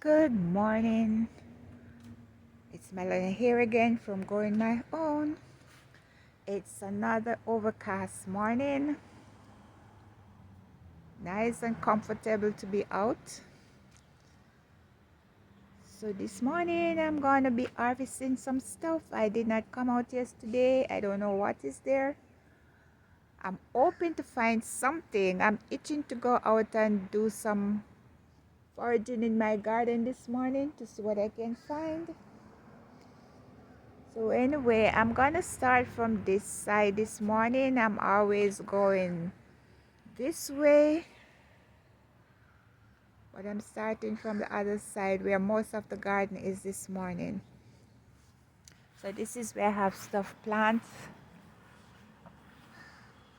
Good morning. It's Melon here again from Growing My Own. It's another overcast morning. Nice and comfortable to be out. So this morning I'm gonna be harvesting some stuff. I did not come out yesterday. I don't know what is there. I'm hoping to find something. I'm itching to go out and do some foraging in my garden this morning to see what I can find. So anyway, I'm gonna start from this side this morning. I'm always going this way, but I'm starting from the other side where most of the garden is this morning. So this is where I have stuffed plants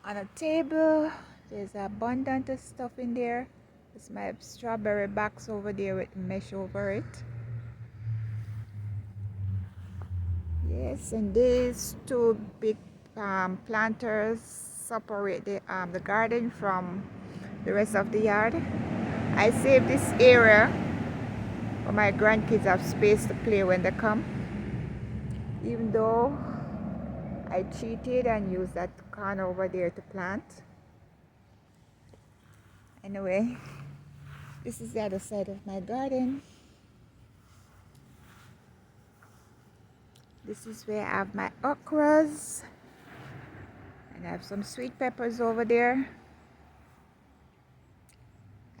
on a table. There's abundant of stuff in there. There's my strawberry box over there with mesh over it. Yes, and these two big planters separate the garden from the rest of the yard. I save this area for my grandkids have space to play when they come, even though I cheated and used that corner over there to plant. Anyway, this is the other side of my garden. This is where I have my okras, and I have some sweet peppers over there.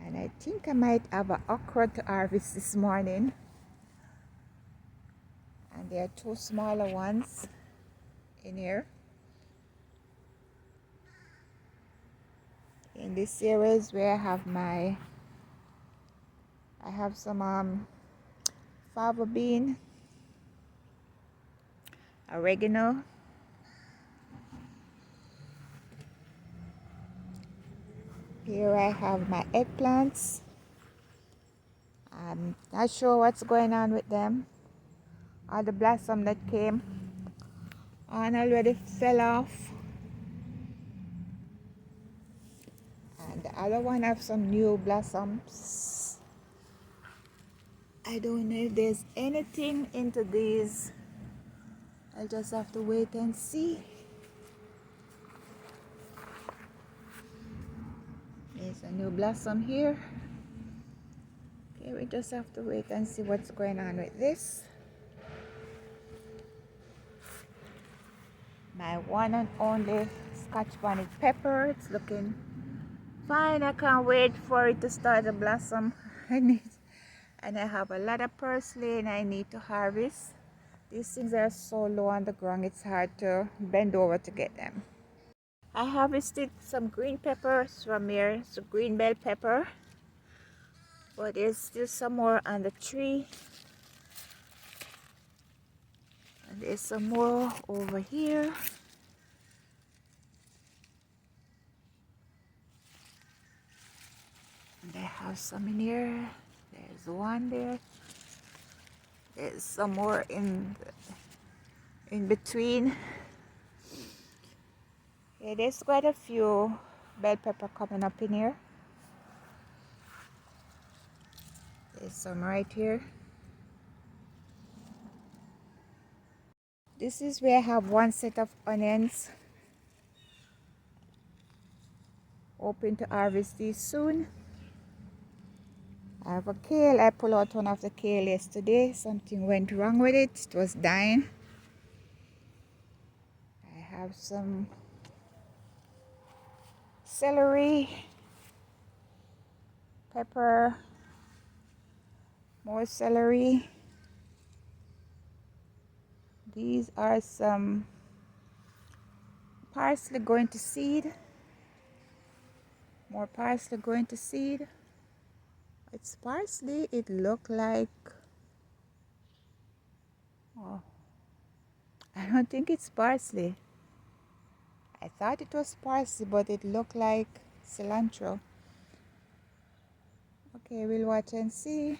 And I think I might have an okra to harvest this morning. And there are two smaller ones in here. In this area is where I have some fava bean, oregano, here I have my eggplants. I'm not sure what's going on with them. All the blossom that came on already fell off, and the other one have some new blossoms. I don't know if there's anything into these. I'll just have to wait and see. There's a new blossom here. Okay, we just have to wait and see what's going on with this. My one and only Scotch bonnet pepper. It's looking fine. I can't wait for it to start to blossom. And I have a lot of parsley and I need to harvest. These things are so low on the ground, it's hard to bend over to get them. I harvested some green peppers from here. It's a green bell pepper, but there's still some more on the tree. And there's some more over here. And I have some in here. There's one there. There's some more in between. Yeah, there's quite a few bell pepper coming up in here. There's some right here. This is where I have one set of onions. Hoping to harvest these soon. I have a kale. I pulled out one of the kale yesterday. Something went wrong with it. It was dying. I have some celery, pepper, more celery. These are some parsley going to seed. More parsley going to seed. It's parsley. It looked like, oh, I don't think it's parsley. I thought it was parsley, but it looked like cilantro. Okay, we'll watch and see.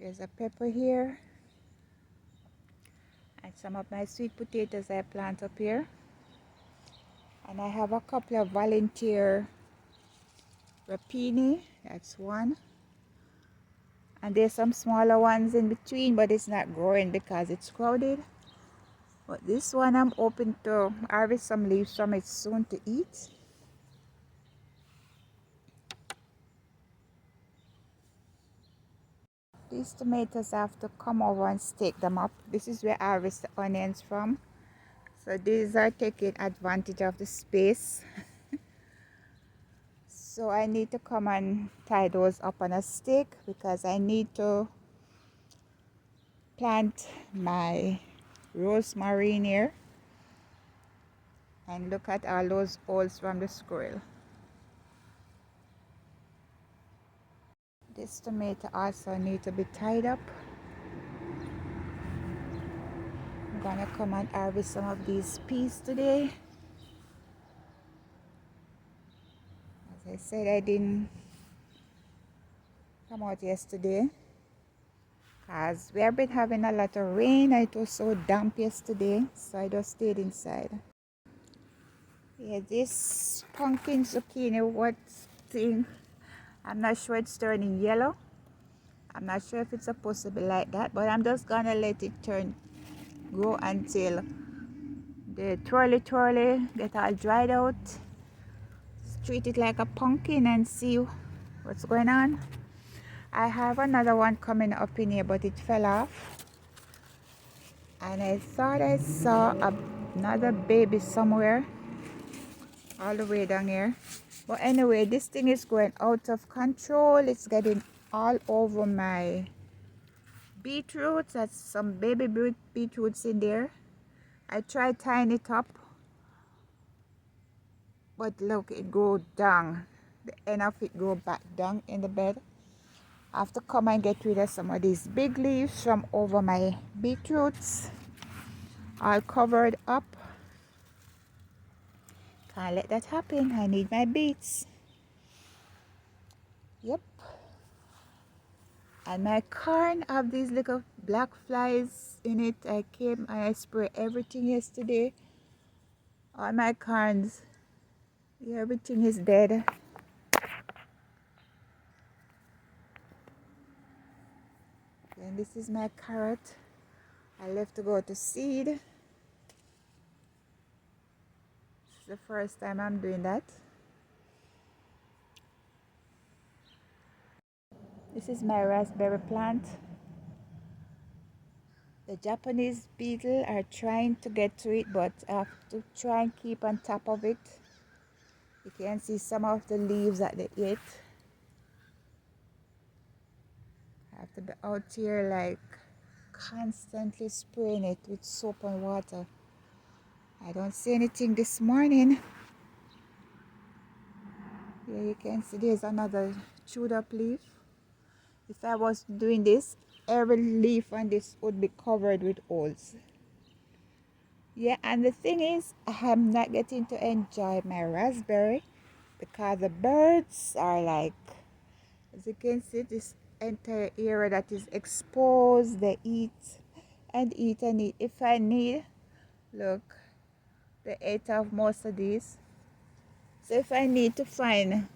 There's a pepper here. And some of my sweet potatoes I plant up here. And I have a couple of volunteer rapini. That's one. And there's some smaller ones in between, but it's not growing because it's crowded. But this one I'm hoping to harvest some leaves from it soon to eat. These tomatoes have to come over and stake them up. This is where I harvest the onions from. So these are taking advantage of the space. So I need to come and tie those up on a stake because I need to plant my rosemary in here. And look at all those holes from the squirrel. This tomato also need to be tied up. I'm gonna come and harvest some of these peas today. As I said, I didn't come out yesterday because we have been having a lot of rain. It was so damp yesterday, so I just stayed inside. Yeah, this pumpkin zucchini, what thing? I'm not sure it's turning yellow. I'm not sure if it's supposed to be like that, but I'm just gonna let it grow until the twirly get all dried out. Treat it like a pumpkin and see what's going on. I have another one coming up in here, but it fell off. And I thought I saw another baby somewhere all the way down here. But anyway, this thing is going out of control. It's getting all over my beetroots. That's some baby beetroots in there. I tried tying it up, but look, it grew down. The end of it grew back down in the bed. I have to come and get rid of some of these big leaves from over my beetroots. All covered up. Can't let that happen. I need my beets. Yep. And my corn have these little black flies in it. I came and I sprayed everything yesterday. All my corns, yeah, everything is dead. And this is my carrot. I left to go to seed. This is the first time I'm doing that. This is my raspberry plant. The Japanese beetle are trying to get to it, but I have to try and keep on top of it. You can see some of the leaves that they ate. I have to be out here like constantly spraying it with soap and water. I don't see anything this morning. Here you can see there's another chewed up leaf. If I was doing this, every leaf on this would be covered with holes. Yeah, and the thing is, I'm not getting to enjoy my raspberry because the birds are like, as you can see, this entire area that is exposed. They eat and eat and eat. If I need, look, they ate off most of these. So if I need to find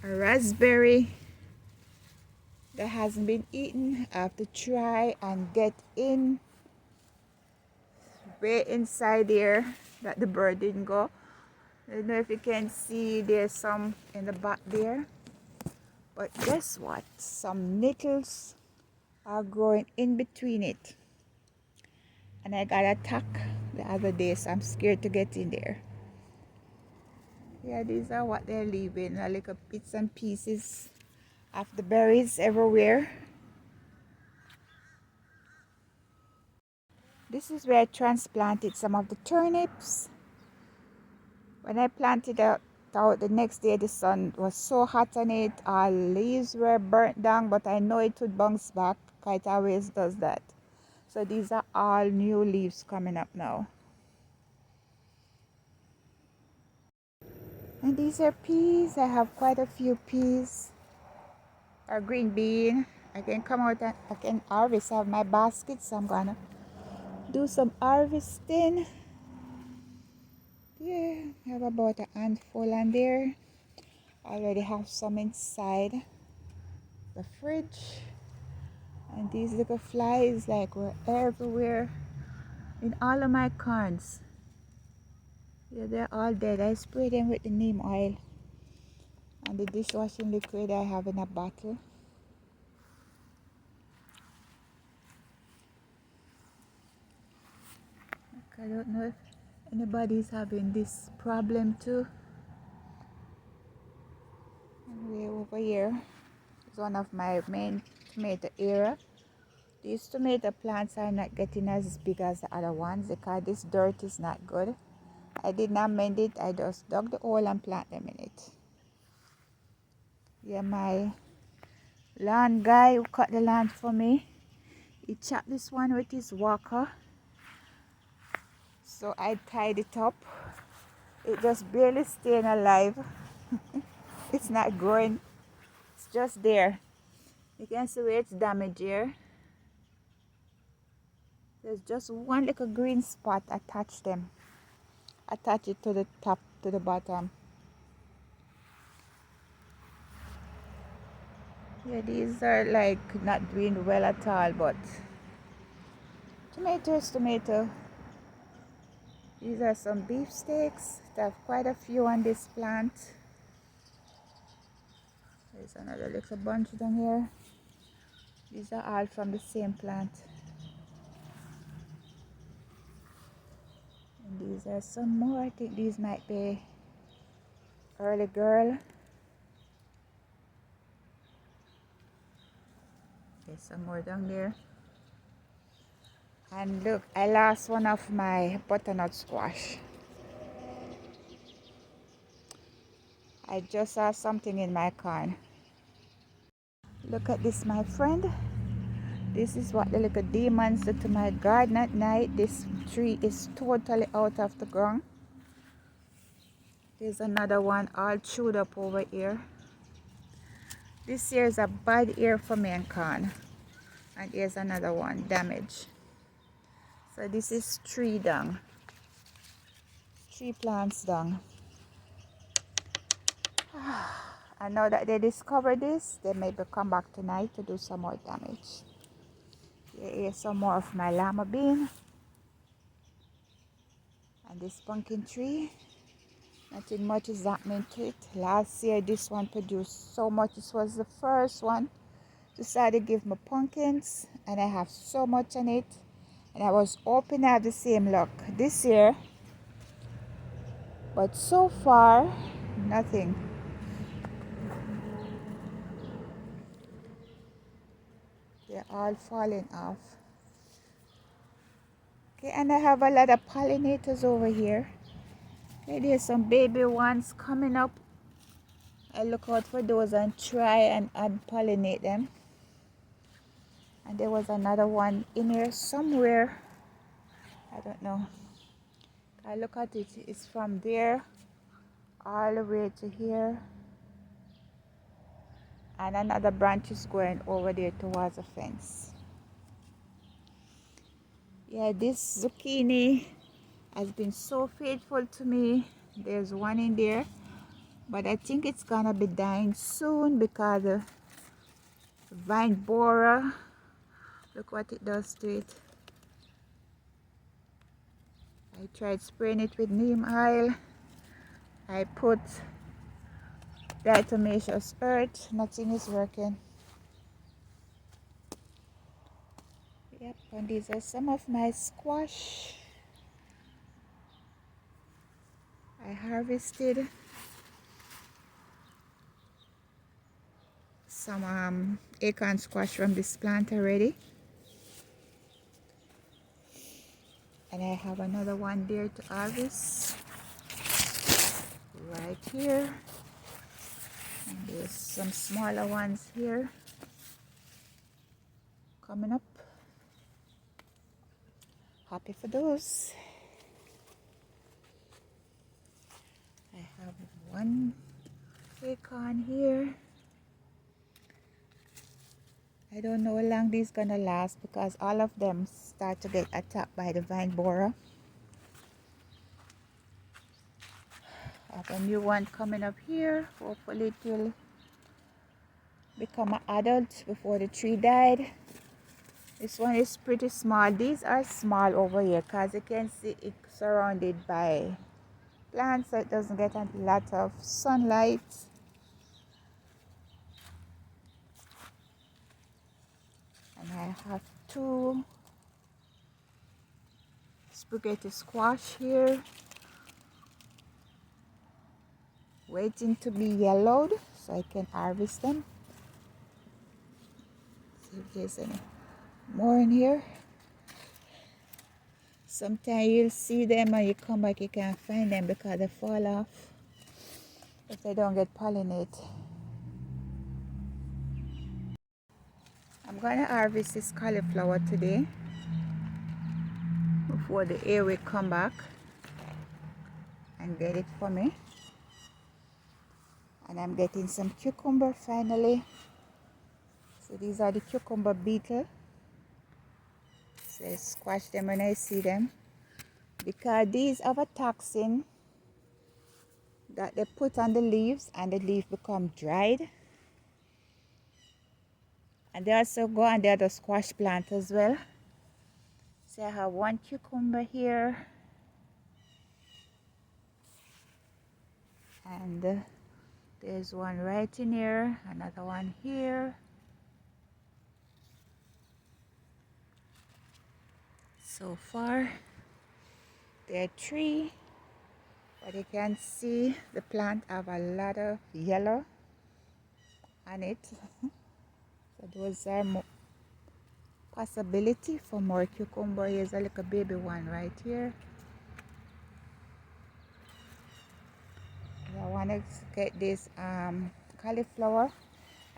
a raspberry that hasn't been eaten, I have to try and get in way inside there that the bird didn't go. I don't know if you can see there's some in the back there, but guess what, some nettles are growing in between it, and I got attacked the other day, so I'm scared to get in there. Yeah, these are what they're leaving, little bits and pieces of the berries everywhere. This is where I transplanted some of the turnips. When I planted it out the next day, the sun was so hot on it, all leaves were burnt down, but I know it would bounce back. It always does that. So these are all new leaves coming up now. And these are peas. I have quite a few peas. Or green bean. I can come out and I can harvest. I have my basket, so I'm gonna do some harvesting. Yeah, I have about a handful on there. I already have some inside. the fridge. And these little flies like were everywhere in all of my corns. Yeah, they're all dead. I sprayed them with the neem oil and the dishwashing liquid I have in a bottle. I don't know if anybody's having this problem too. Way over here is one of my main tomato area. These tomato plants are not getting as big as the other ones because this dirt is not good. I did not mend it. I just dug the hole and plant them in it. Yeah, my lawn guy who cut the lawn for me, he chopped this one with his walker. So I tied it up. It just barely staying alive. It's not growing. It's just there. You can see where it's damaged here. There's just one little green spot. Attach them. Attach it to the top, to the bottom. Yeah, these are like not doing well at all, but tomato is tomato. These are some beef steaks. I have quite a few on this plant. There's another little bunch down here. These are all from the same plant. And these are some more. I think these might be early girl. There's some more down there. And look, I lost one of my butternut squash. I just saw something in my corn. Look at this, my friend. This is what the little demons do to my garden at night. This tree is totally out of the ground. There's another one all chewed up over here. This year is a bad year for me and corn. And here's another one, damaged. So this is tree dung. Tree plants dung. And now that they discover this, they maybe come back tonight to do some more damage. Here's some more of my lima bean. And this pumpkin tree. Nothing much is happening to it. Last year this one produced so much. This was the first one. Decided to give me pumpkins. And I have so much on it. And I was hoping to have the same luck this year. But so far, nothing. They're all falling off. Okay, and I have a lot of pollinators over here. Okay, there's some baby ones coming up. I look out for those and try and pollinate them. And there was another one in here somewhere. I don't know. I look at it. It's from there all the way to here. And another branch is going over there towards the fence. Yeah, this zucchini has been so faithful to me. There's one in there. But I think it's gonna be dying soon because the vine borer. Look what it does to it. I tried spraying it with neem oil. I put diatomaceous earth. Nothing is working. Yep, and these are some of my squash. I harvested some acorn squash from this plant already. And I have another one there to harvest. Right here. And there's some smaller ones here. Coming up. Happy for those. I have one acorn here. I don't know how long these gonna last because all of them start to get attacked by the vine borer. I have a new one coming up here. Hopefully it will become an adult before the tree died. This one is pretty small. These are small over here because you can see it's surrounded by plants, so it doesn't get a lot of sunlight. And I have two spaghetti squash here, waiting to be yellowed so I can harvest them. See if there's any more in here. Sometimes you'll see them and you come back, you can't find them because they fall off if they don't get pollinated. I'm gonna harvest this cauliflower today before the air will come back and get it for me. And I'm getting some cucumber finally. So these are the cucumber beetle. So I squash them when I see them, because these have a toxin that they put on the leaves and the leaf become dried. And they also go on the other squash plant as well. So I have one cucumber here, and there's one right in here, another one here. So far there are three, but you can see the plant have a lot of yellow on it. So those are possibility for more cucumber. Here's a little baby one right here. I want to get this cauliflower.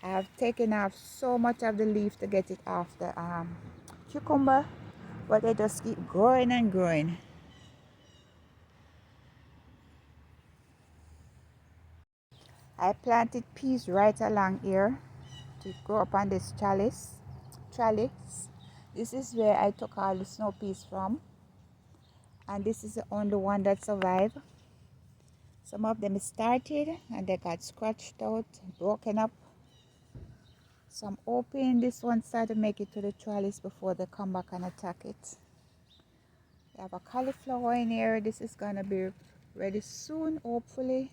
I have taken off so much of the leaf to get it off the cucumber, but they just keep growing and growing. I planted peas right along here to grow up on this trellis. This is where I took all the snow peas from, and this is the only one that survived. Some of them started and they got scratched out, broken up. Some open. This one started to make it to the trellis before they come back and attack it. We have a cauliflower in here. This is gonna be ready soon, hopefully,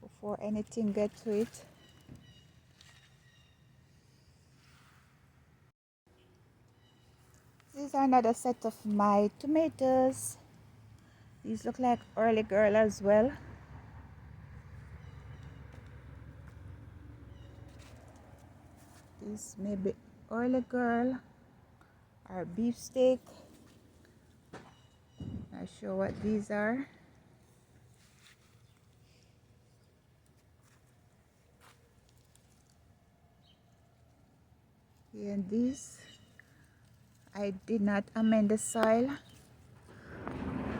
before anything gets to it. This is another set of my tomatoes. These look like early girl as well. This may be early girl or beefsteak. Not sure what these are. And these, I did not amend the soil.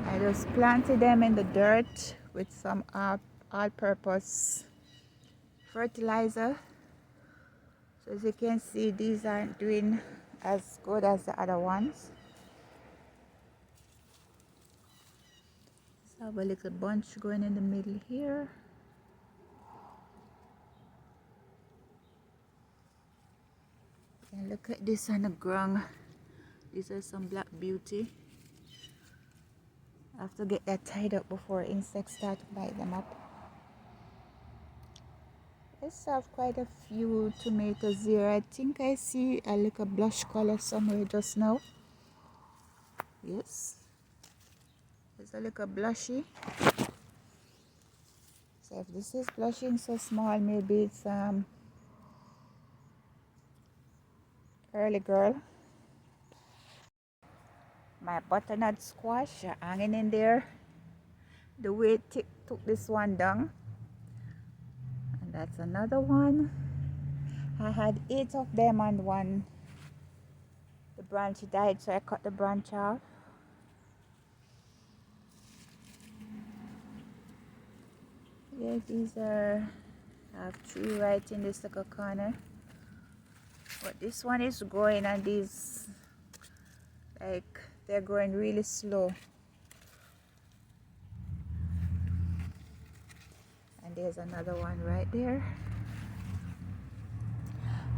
I just planted them in the dirt with some all-purpose fertilizer. So as you can see, these aren't doing as good as the other ones. Let's have a little bunch going in the middle here. And look at this on the ground. These are some black beauty. I have to get that tied up before insects start to bite them up. Let's have quite a few tomatoes here. I think I see a little blush color somewhere just now. Yes, it's a little blushy. So if this is blushing so small, maybe it's early girl. My butternut squash are hanging in there. The weight took this one down. And that's another one. I had 8 of them and one, the branch died, so I cut the branch off. Yeah, these are, I have 3 right in this little corner. But this one is growing, and these, like, they're growing really slow. And there's another one right there.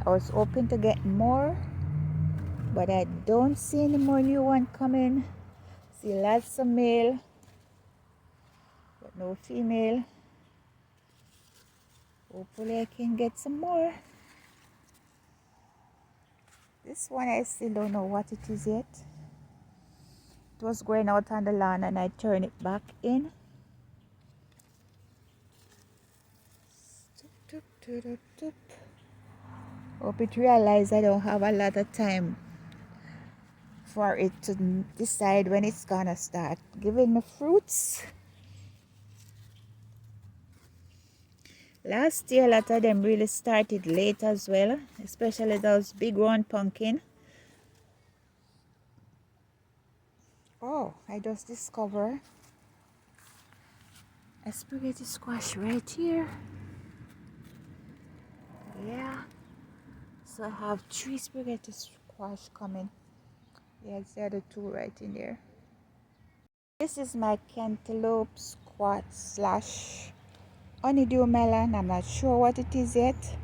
I was hoping to get more, but I don't see any more new one coming. See lots of male, but no female. Hopefully I can get some more. This one I still don't know what it is yet. It was growing out on the lawn and I turned it back in. Hope it realized I don't have a lot of time for it to decide when it's gonna start giving me fruits. Last year a lot of them really started late as well, especially those big round pumpkin. Oh, I just discovered a spaghetti squash right here. Yeah, so I have 3 spaghetti squash coming. Yes, there are the 2 right in there. This is my cantaloupe squash slash honeydew melon. I'm not sure what it is yet.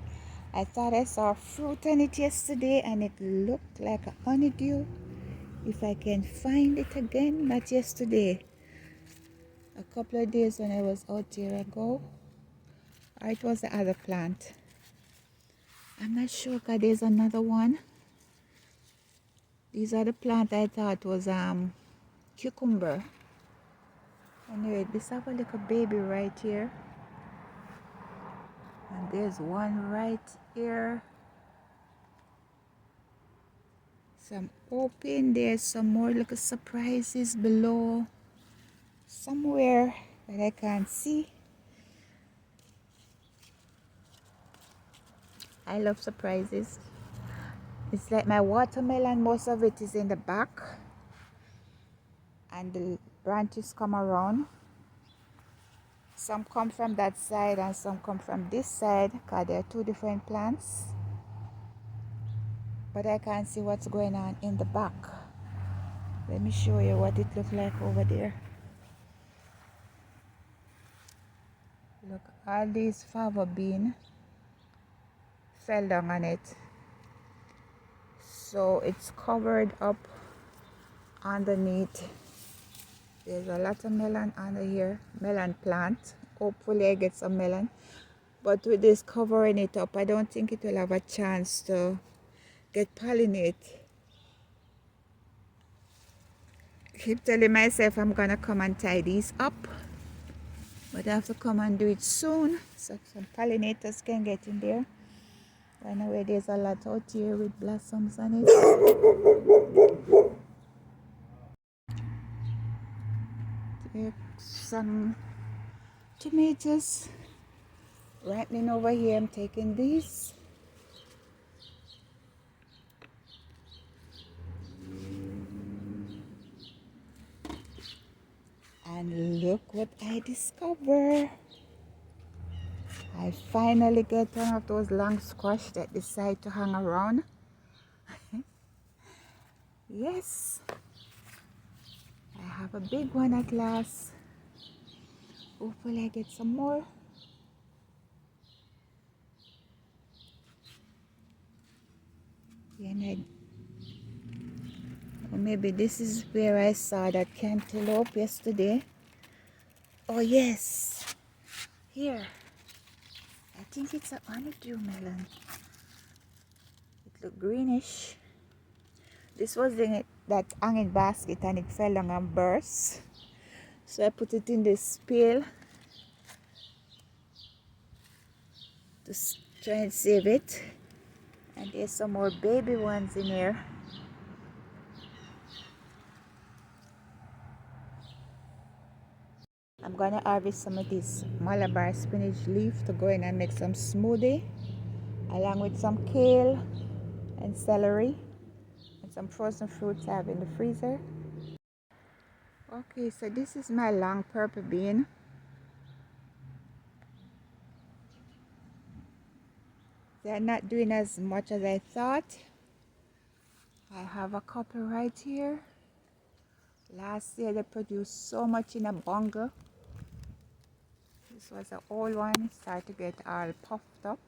I thought I saw fruit on it yesterday and it looked like a honeydew. If I can find it again, not yesterday, a couple of days when I was out here ago, or it was the other plant. I'm not sure because there's another one. These are the plant I thought was cucumber. Anyway, this have a little baby right here. And there's one right here. So I'm hoping there's some more little surprises below somewhere that I can't see. I love surprises. It's like my watermelon, most of it is in the back and the branches come around. Some come from that side and some come from this side because they're 2 different plants. But I can't see what's going on in the back. Let me show you what it looks like over there. Look, all these fava bean fell down on it. So it's covered up underneath. There's a lot of melon under here, melon plant. Hopefully I get some melon. But with this covering it up, I don't think it will have a chance to get pollinate. Keep telling myself I'm gonna come and tie these up, but I have to come and do it soon so some pollinators can get in there. Anyway, there's a lot out here with blossoms on it. There's some tomatoes ripening over here. I'm taking these. And look what I discovered. I finally get one of those long squash that decide to hang around. Yes, I have a big one at last. Hopefully I get some more. And or maybe this is where I saw that cantaloupe yesterday. Oh yes, here. I think it's a honeydew melon. It looked greenish. This was in that hanging basket and it fell down and burst. So I put it in this pail to try and save it. And there's some more baby ones in here. I'm gonna harvest some of this Malibar spinach leaf to go in and make some smoothie, along with some kale and celery and some frozen fruits I have in the freezer. Okay, so this is my long purple bean. They're not doing as much as I thought. I have a couple right here. Last year they produced so much in a bungle. This was an old one, it started to get all puffed up.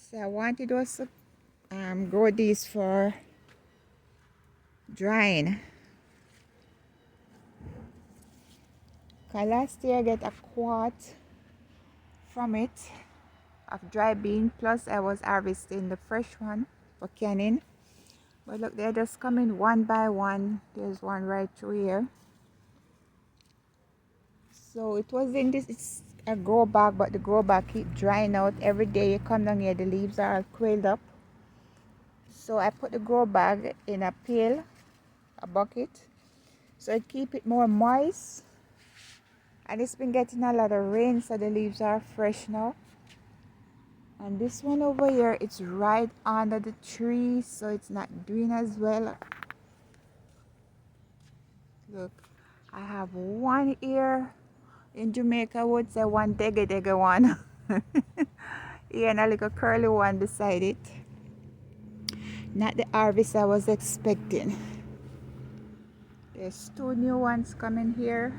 So I wanted also grow these for drying. Cause last year I get a quart from it of dry bean, plus I was harvesting the fresh one for canning. But look, they're just coming one by one. There's one right through here. So it was in this, it's a grow bag, but the grow bag keep drying out. Every day you come down here, the leaves are all coiled up. So I put the grow bag in a pail, a bucket, so it keep it more moist. And it's been getting a lot of rain, so the leaves are fresh now. And this one over here, it's right under the tree, so it's not doing as well. Look, I have one here. In Jamaica, I would say one dege one. Here, and a little curly one beside it. Not the harvest I was expecting. There's two new ones coming here.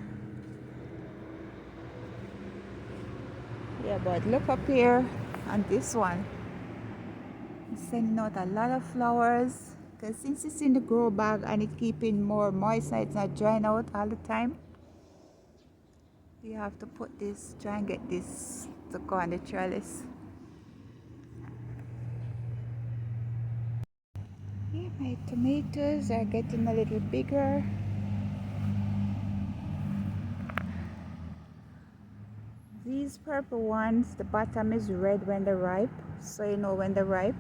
Yeah, but look up here on this one. It's sending out a lot of flowers. Because since it's in the grow bag and it's keeping more moist, it's not drying out all the time. You have to put this, try and get this to go on the trellis. Yeah, my tomatoes are getting a little bigger. These purple ones, the bottom is red when they're ripe, so you know when they're ripe.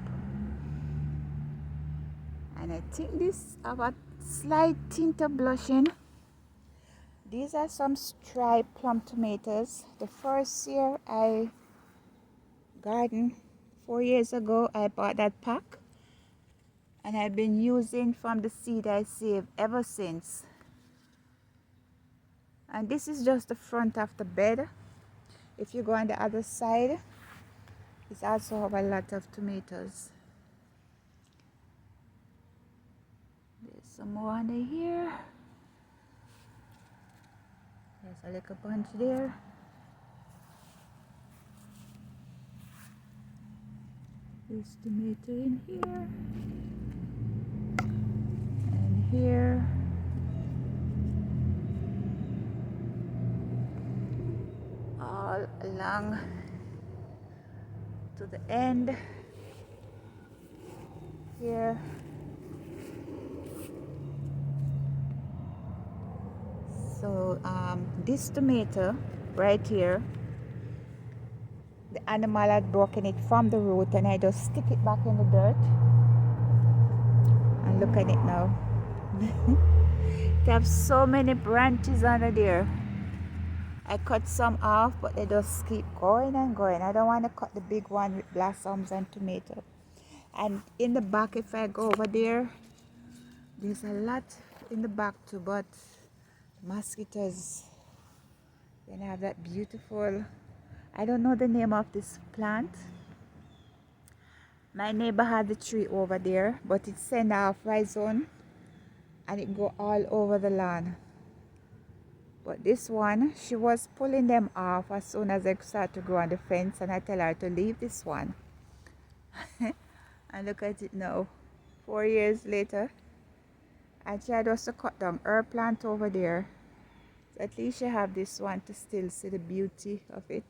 And I think this have a slight tint of blushing. These are some striped plum tomatoes. The first year I gardened 4 years ago, I bought that pack. And I've been using from the seed I saved ever since. And this is just the front of the bed. If you go on the other side, it's also have a lot of tomatoes. There's some more under here. There's a little bunch there. There's tomato in here. And here. All along to the end. Here. So this tomato right here, the animal had broken it from the root, and I just stick it back in the dirt. And look at it now. They have so many branches under there. I cut some off, but they just keep going and going. I don't want to cut the big one with blossoms and tomato. And in the back, if I go over there, there's a lot in the back too, but mosquitoes. Then I have that beautiful, I don't know the name of this plant. My neighbor had the tree over there, but it sent off rhizome and it go all over the lawn. But this one, she was pulling them off as soon as they start to grow on the fence, and I tell her to leave this one. And look at it now, 4 years later. And she had also cut down her plant over there. So at least you have this one to still see the beauty of it.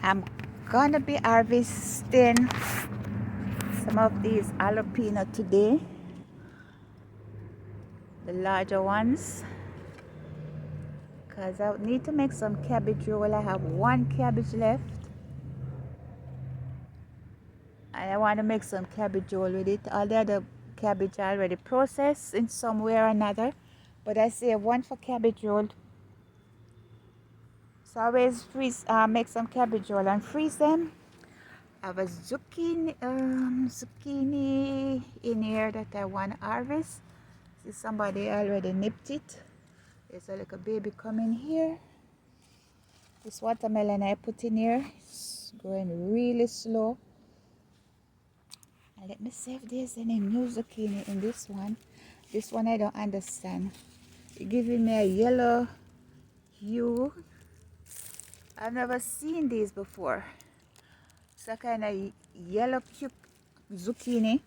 I'm gonna be harvesting some of these jalapeno today, the larger ones, because I need to make some cabbage roll. I have one cabbage left, and I want to make some cabbage roll with it. All the other cabbage are already processed in some way or another, but I save one for cabbage roll. So I always freeze, make some cabbage roll and freeze them. I have a zucchini in here that I want to harvest. See, somebody already nipped it. There's a little baby coming here. This watermelon I put in here is going really slow. And let me see if there's any new zucchini in this one. This one I don't understand. It's giving me a yellow hue. I've never seen these before. It's a kind of yellow cute zucchini.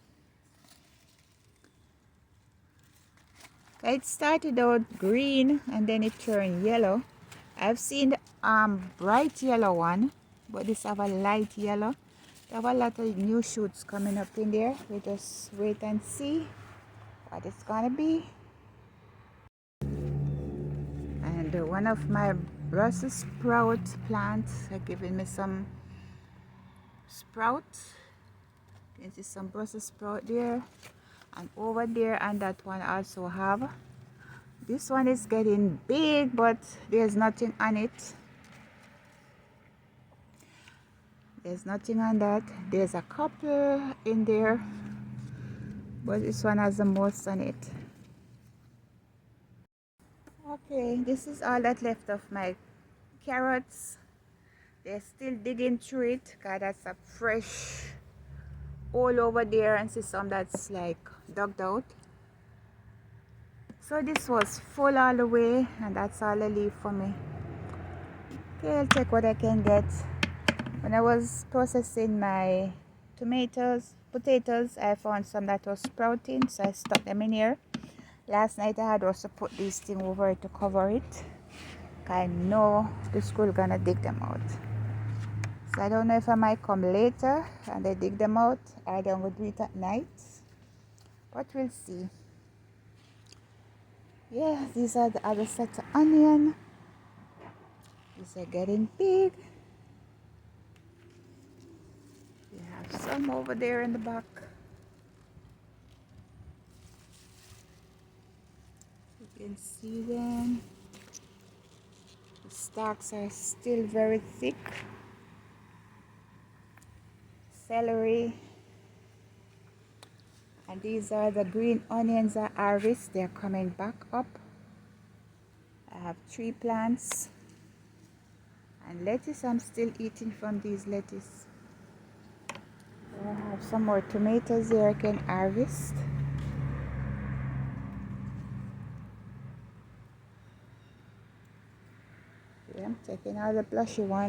It started out green and then it turned yellow. I've seen the bright yellow one, but this have a light yellow. They have a lot of new shoots coming up in there. We just wait and see what it's gonna be. And one of my Brussels sprout plants are giving me some sprouts. You can see some Brussels sprout there, and over there, and that one also have. This one is getting big, but there's nothing on it. There's nothing on that. There's a couple in there, but this one has the most on it. Okay, this is all that left of my carrots. They're still digging through it because that's a fresh all over there, and see some that's like dug out. So this was full all the way, and that's all I leave for me. Okay, I'll take what I can get. When I was processing my potatoes, I found some that was sprouting, so I stuck them in here. Last night I had also put this thing over it to cover it. I know the squirrel gonna dig them out. So I don't know if I might come later and they dig them out, or I'm gonna do it at night. But we'll see. Yeah, these are the other set of onion. These are getting big. We have some over there in the back. You can see them. The stalks are still very thick. Celery. And these are the green onions I harvest. They're coming back up. I have 3 plants. And lettuce, I'm still eating from these lettuce. I have some more tomatoes here I can harvest. Yeah, I'm taking all the plushy ones.